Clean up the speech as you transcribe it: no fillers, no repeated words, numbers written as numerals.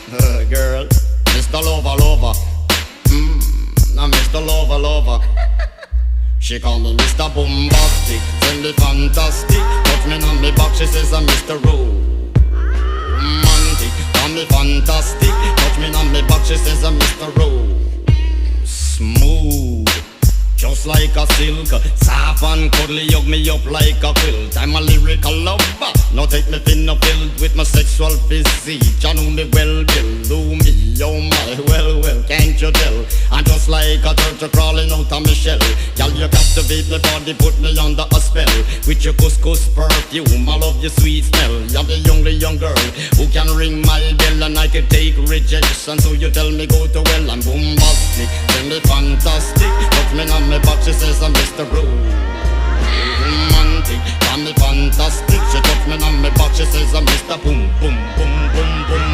Girl, Mr. Lover Lover. Now Mr. Lover Lover. She call me Mr. Bombastic, send me fantastic. Touch me on me back, she says I'm Mr. Romantic. Call me fantastic, touch me on me back, she says I'm Mr. Smooth, just like a silk. Soft and cuddly, hug me up like a quilt. I'm a lyrical lover, now take me thin or filled with my sexual physique. You know me well, Bill, do me, oh my, well, can't you tell? I'm just like a turtle crawling out of my shell. Girl, you captivate my body, put me under a spell. With your couscous perfume, I love your sweet smell. You're the only young girl who can ring my bell, and I can take rejection. So you tell me go to well, I'm bombastic, tell me fantastic. Touch me on my back, she says I'm Mr. Romantic. Call me fantastic, she touch me on my back, she says I'm Mr. Boom, boom, boom, boom, boom.